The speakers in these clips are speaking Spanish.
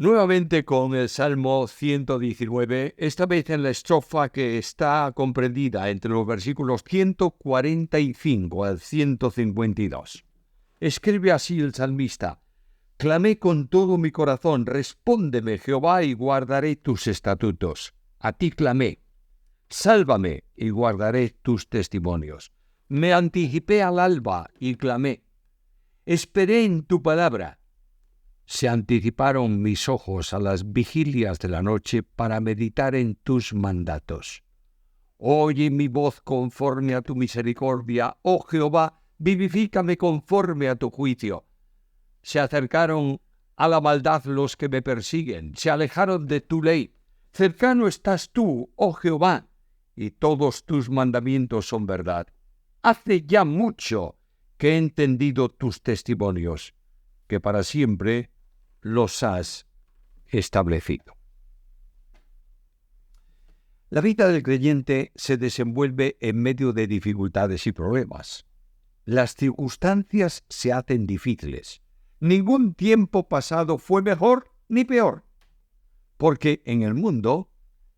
Nuevamente con el Salmo 119, esta vez en la estrofa que está comprendida entre los versículos 145 al 152. Escribe así el salmista: Clamé con todo mi corazón, respóndeme, Jehová, y guardaré tus estatutos. A ti clamé, sálvame, y guardaré tus testimonios. Me anticipé al alba y clamé. Esperé en tu palabra. Se anticiparon mis ojos a las vigilias de la noche para meditar en tus mandatos. Oye mi voz conforme a tu misericordia, oh Jehová, vivifícame conforme a tu juicio. Se acercaron a la maldad los que me persiguen, se alejaron de tu ley. Cercano estás tú, oh Jehová, y todos tus mandamientos son verdad. Hace ya mucho que he entendido tus testimonios, que para siempre los has establecido. La vida del creyente se desenvuelve en medio de dificultades y problemas. Las circunstancias se hacen difíciles. Ningún tiempo pasado fue mejor ni peor, porque en el mundo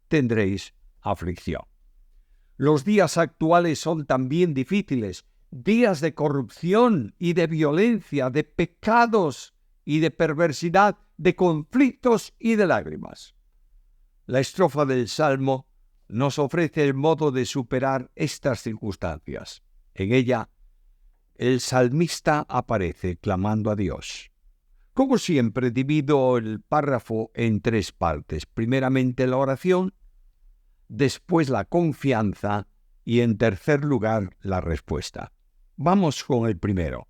tendréis aflicción. Los días actuales son también difíciles, días de corrupción y de violencia, de pecados y de perversidad, de conflictos y de lágrimas. La estrofa del Salmo nos ofrece el modo de superar estas circunstancias. En ella, el salmista aparece clamando a Dios. Como siempre, divido el párrafo en tres partes. Primeramente la oración, después la confianza y en tercer lugar la respuesta. Vamos con el primero,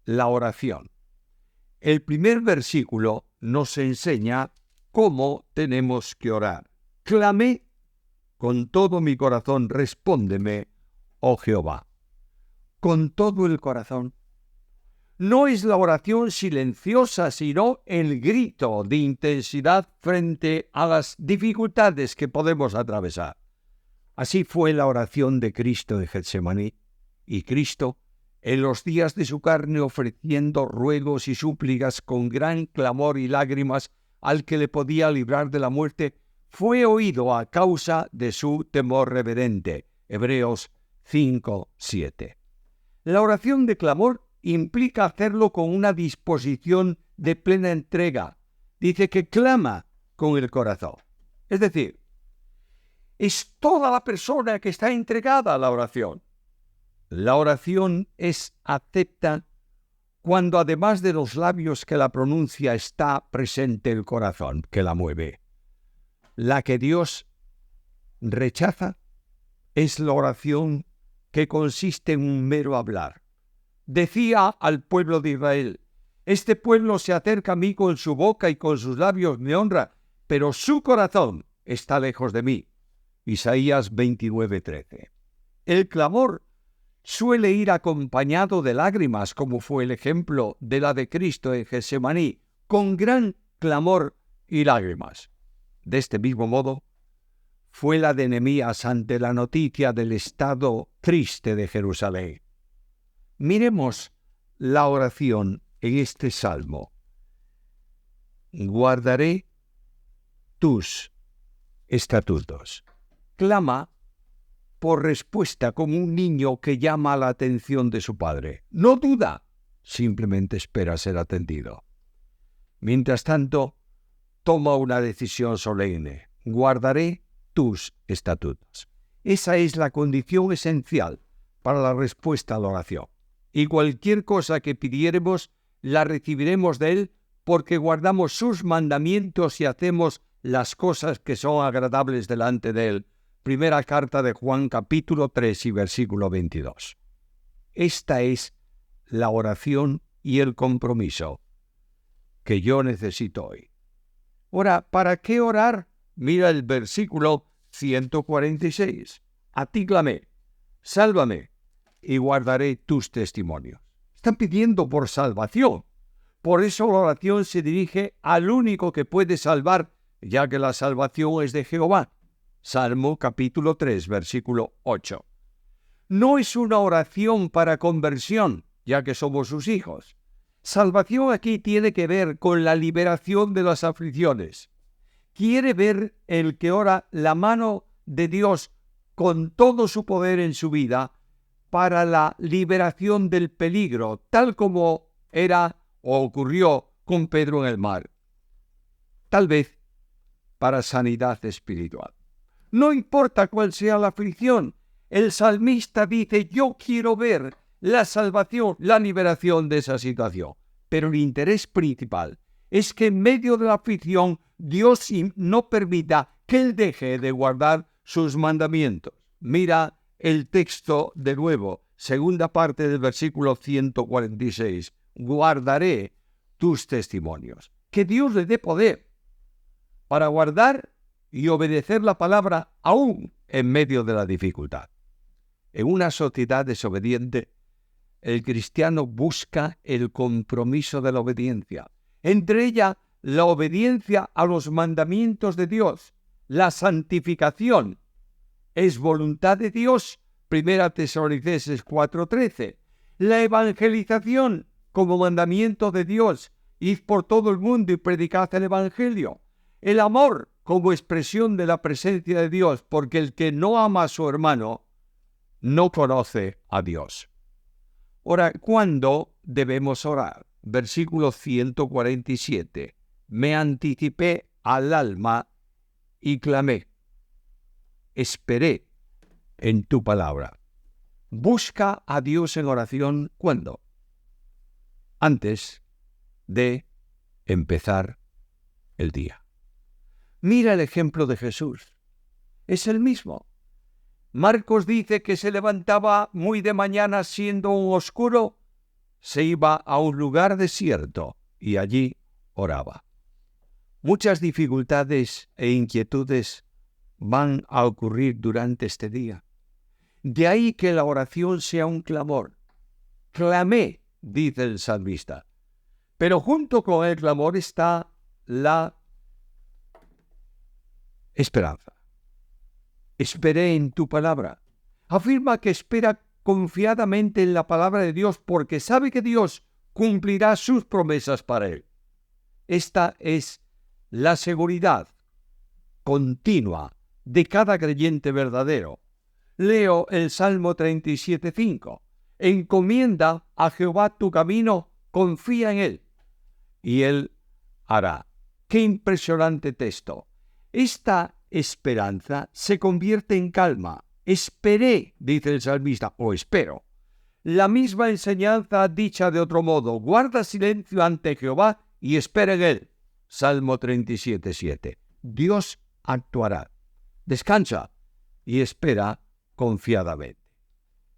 la oración. El primer versículo nos enseña cómo tenemos que orar. Clamé con todo mi corazón, respóndeme, oh Jehová. Con todo el corazón. No es la oración silenciosa, sino el grito de intensidad frente a las dificultades que podemos atravesar. Así fue la oración de Cristo en Getsemaní, y Cristo, en los días de su carne, ofreciendo ruegos y súplicas con gran clamor y lágrimas al que le podía librar de la muerte, fue oído a causa de su temor reverente. Hebreos 5:7. La oración de clamor implica hacerlo con una disposición de plena entrega. Dice que clama con el corazón. Es decir, es toda la persona que está entregada a la oración. La oración es acepta cuando además de los labios que la pronuncia está presente el corazón que la mueve. La que Dios rechaza es la oración que consiste en un mero hablar. Decía al pueblo de Israel: este pueblo se acerca a mí con su boca y con sus labios me honra, pero su corazón está lejos de mí. Isaías 29:13. El clamor suele ir acompañado de lágrimas, como fue el ejemplo de la de Cristo en Getsemaní, con gran clamor y lágrimas. De este mismo modo, fue la de Nehemías ante la noticia del estado triste de Jerusalén. Miremos la oración en este salmo. Guardaré tus estatutos. Clama por respuesta como un niño que llama la atención de su padre. No duda, simplemente espera ser atendido. Mientras tanto, toma una decisión solemne. Guardaré tus estatutos. Esa es la condición esencial para la respuesta a la oración. Y cualquier cosa que pidiéremos, la recibiremos de Él porque guardamos sus mandamientos y hacemos las cosas que son agradables delante de Él. Primera carta de Juan, capítulo 3 y versículo 22. Esta es la oración y el compromiso que yo necesito hoy. Ahora, ¿para qué orar? Mira el versículo 146. A ti clamé, sálvame y guardaré tus testimonios. Están pidiendo por salvación. Por eso la oración se dirige al único que puede salvar, ya que la salvación es de Jehová. Salmo capítulo 3, versículo 8. No es una oración para conversión, ya que somos sus hijos. Salvación aquí tiene que ver con la liberación de las aflicciones. Quiere ver el que ora la mano de Dios con todo su poder en su vida para la liberación del peligro, tal como era o ocurrió con Pedro en el mar. Tal vez para sanidad espiritual. No importa cuál sea la aflicción, el salmista dice, yo quiero ver la salvación, la liberación de esa situación. Pero el interés principal es que en medio de la aflicción Dios no permita que él deje de guardar sus mandamientos. Mira el texto de nuevo, segunda parte del versículo 146. Guardaré tus testimonios. Que Dios le dé poder para guardar y obedecer la palabra aún en medio de la dificultad. En una sociedad desobediente, el cristiano busca el compromiso de la obediencia. Entre ella, la obediencia a los mandamientos de Dios. La santificación es voluntad de Dios. 1 Tesalonicenses 4:13. La evangelización como mandamiento de Dios. Id por todo el mundo y predicad el evangelio. El amor como expresión de la presencia de Dios, porque el que no ama a su hermano no conoce a Dios. Ahora, ¿cuándo debemos orar? Versículo 147. Me anticipé al alma y clamé. Esperé en tu palabra. Busca a Dios en oración, ¿cuándo? Antes de empezar el día. Mira el ejemplo de Jesús. Es el mismo. Marcos dice que se levantaba muy de mañana siendo un oscuro, se iba a un lugar desierto y allí oraba. Muchas dificultades e inquietudes van a ocurrir durante este día. De ahí que la oración sea un clamor. Clamé, dice el salmista. Pero junto con el clamor está la esperanza. Esperé en tu palabra. Afirma que espera confiadamente en la palabra de Dios porque sabe que Dios cumplirá sus promesas para él. Esta es la seguridad continua de cada creyente verdadero. Leo el Salmo 37:5. Encomienda a Jehová tu camino, confía en él, y él hará. ¡Qué impresionante texto! Esta esperanza se convierte en calma. Esperé, dice el salmista, o espero. La misma enseñanza dicha de otro modo, guarda silencio ante Jehová y espera en él. Salmo 37:7. Dios actuará. Descansa y espera confiadamente.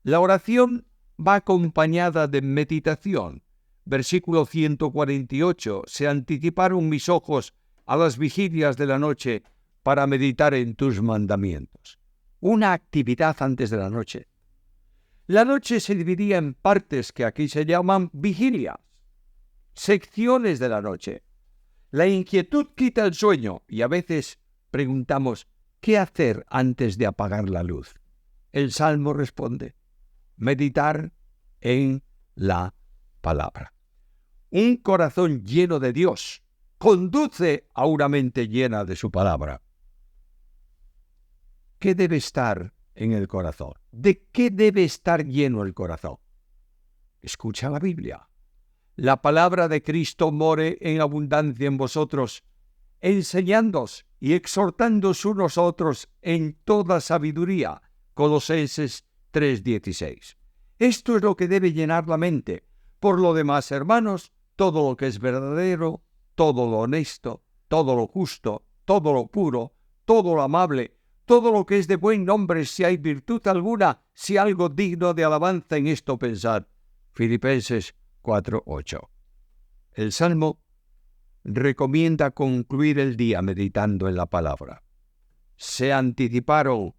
La oración va acompañada de meditación. Versículo 148. Se anticiparon mis ojos a las vigilias de la noche para meditar en tus mandamientos. Una actividad antes de la noche. La noche se dividía en partes que aquí se llaman vigilias, secciones de la noche. La inquietud quita el sueño y a veces preguntamos, ¿qué hacer antes de apagar la luz? El Salmo responde, meditar en la palabra. Un corazón lleno de Dios conduce a una mente llena de su palabra. ¿Qué debe estar en el corazón? ¿De qué debe estar lleno el corazón? Escucha la Biblia. La palabra de Cristo more en abundancia en vosotros, enseñándoos y exhortándoos unos a otros en toda sabiduría. Colosenses 3:16. Esto es lo que debe llenar la mente. Por lo demás, hermanos, todo lo que es verdadero, todo lo honesto, todo lo justo, todo lo puro, todo lo amable, todo lo que es de buen nombre, si hay virtud alguna, si algo digno de alabanza, en esto pensad. Filipenses 4:8. El Salmo recomienda concluir el día meditando en la palabra. Se anticiparon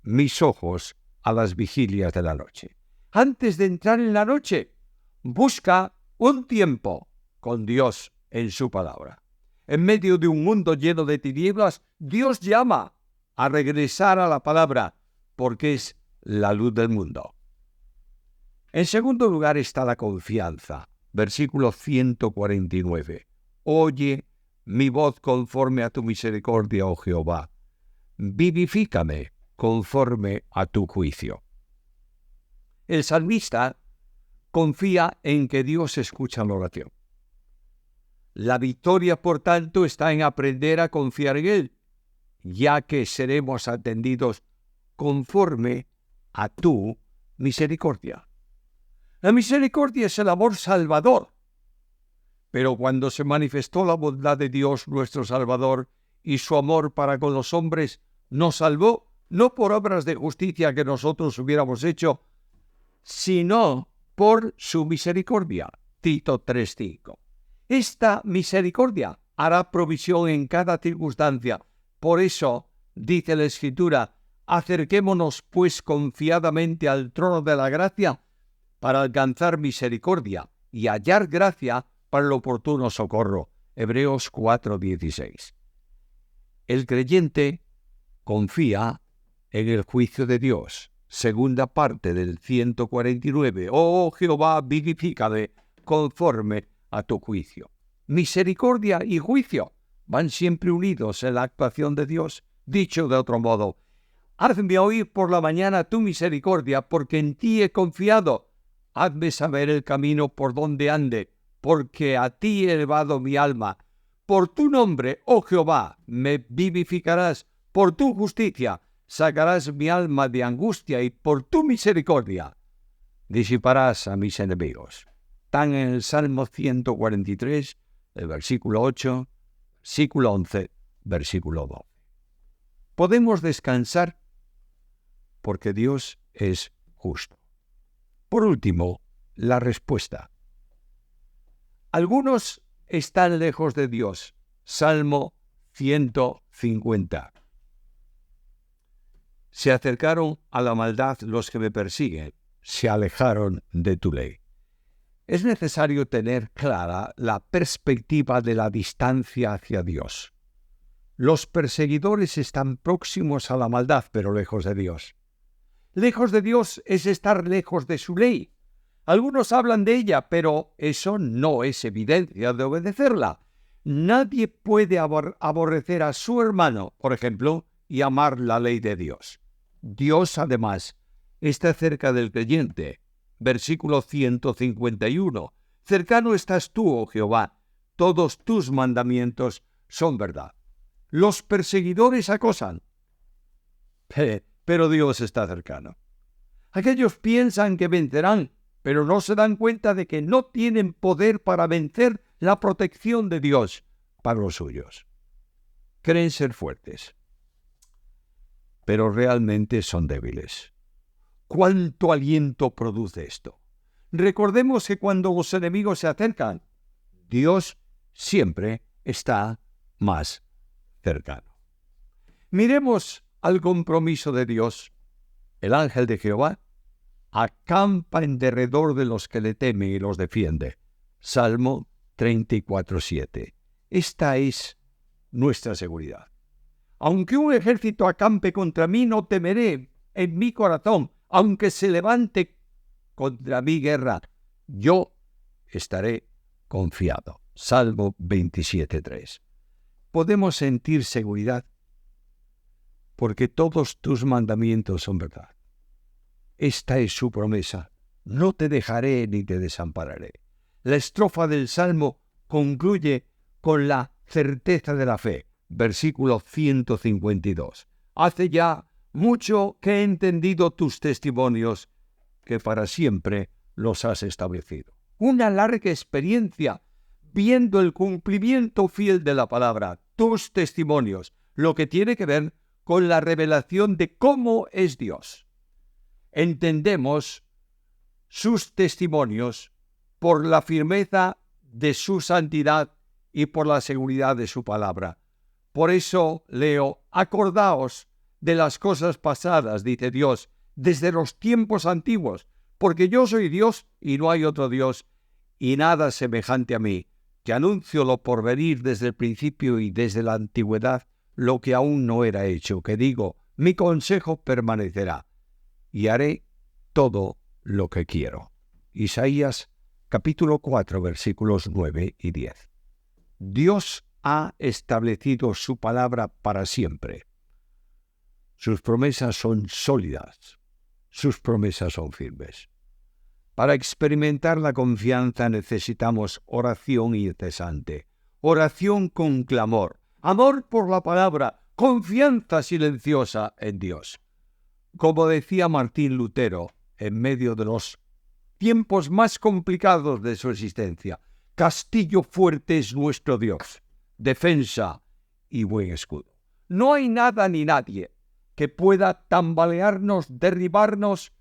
mis ojos a las vigilias de la noche. Antes de entrar en la noche, busca un tiempo con Dios en su palabra. En medio de un mundo lleno de tinieblas, Dios llama a regresar a la palabra, porque es la luz del mundo. En segundo lugar está la confianza. versículo 149. Oye mi voz conforme a tu misericordia, oh Jehová. Vivifícame conforme a tu juicio. El salmista confía en que Dios escucha la oración. La victoria, por tanto, está en aprender a confiar en Él, ya que seremos atendidos conforme a tu misericordia. La misericordia es el amor salvador. Pero cuando se manifestó la bondad de Dios nuestro Salvador y su amor para con los hombres, nos salvó no por obras de justicia que nosotros hubiéramos hecho, sino por su misericordia. Tito 3:5. Esta misericordia hará provisión en cada circunstancia. Por eso, dice la Escritura, acerquémonos pues confiadamente al trono de la gracia para alcanzar misericordia y hallar gracia para el oportuno socorro. Hebreos 4:16. El creyente confía en el juicio de Dios. Segunda parte del 149. Oh Jehová, vivifícame conforme a tu juicio. Misericordia y juicio van siempre unidos en la actuación de Dios. Dicho de otro modo, hazme oír por la mañana tu misericordia, porque en ti he confiado. Hazme saber el camino por donde ande, porque a ti he elevado mi alma. Por tu nombre, oh Jehová, me vivificarás. Por tu justicia sacarás mi alma de angustia, y por tu misericordia disiparás a mis enemigos. Están en el Salmo 143, el versículo 8, versículo 11, versículo 12. Podemos descansar porque Dios es justo. Por último, la respuesta. Algunos están lejos de Dios. Salmo 150. Se acercaron a la maldad los que me persiguen, se alejaron de tu ley. Es necesario tener clara la perspectiva de la distancia hacia Dios. Los perseguidores están próximos a la maldad, pero lejos de Dios. Lejos de Dios es estar lejos de su ley. Algunos hablan de ella, pero eso no es evidencia de obedecerla. Nadie puede aborrecer a su hermano, por ejemplo, y amar la ley de Dios. Dios, además, está cerca del creyente. Versículo 151. Cercano estás tú, oh Jehová, todos tus mandamientos son verdad. Los perseguidores acosan, pero Dios está cercano. Aquellos piensan que vencerán, pero no se dan cuenta de que no tienen poder para vencer la protección de Dios para los suyos. Creen ser fuertes, pero realmente son débiles. ¿Cuánto aliento produce esto? Recordemos que cuando los enemigos se acercan, Dios siempre está más cercano. Miremos al compromiso de Dios. El ángel de Jehová acampa en derredor de los que le temen y los defiende. Salmo 34:7. Esta es nuestra seguridad. Aunque un ejército acampe contra mí, no temeré en mi corazón. Aunque se levante contra mí guerra, yo estaré confiado. Salmo 27:3. Podemos sentir seguridad porque todos tus mandamientos son verdad. Esta es su promesa. No te dejaré ni te desampararé. La estrofa del Salmo concluye con la certeza de la fe. Versículo 152. Hace ya mucho que he entendido tus testimonios, que para siempre los has establecido. Una larga experiencia viendo el cumplimiento fiel de la palabra, tus testimonios, lo que tiene que ver con la revelación de cómo es Dios. Entendemos sus testimonios por la firmeza de su santidad y por la seguridad de su palabra. Por eso leo, acordaos de las cosas pasadas, dice Dios, desde los tiempos antiguos, porque yo soy Dios y no hay otro Dios, y nada semejante a mí, que anuncio lo porvenir desde el principio y desde la antigüedad, lo que aún no era hecho, que digo, mi consejo permanecerá, y haré todo lo que quiero. Isaías capítulo 4, versículos 9 y 10. Dios ha establecido su palabra para siempre. Sus promesas son sólidas, sus promesas son firmes. Para experimentar la confianza necesitamos oración incesante, oración con clamor, amor por la palabra, confianza silenciosa en Dios. Como decía Martín Lutero, en medio de los tiempos más complicados de su existencia, castillo fuerte es nuestro Dios, defensa y buen escudo. No hay nada ni nadie que pueda tambalearnos, derribarnos,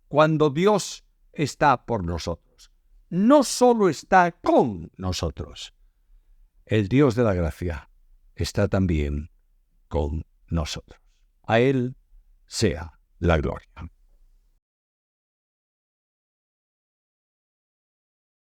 cuando Dios está por nosotros. No solo está con nosotros. El Dios de la gracia está también con nosotros. A Él sea la gloria.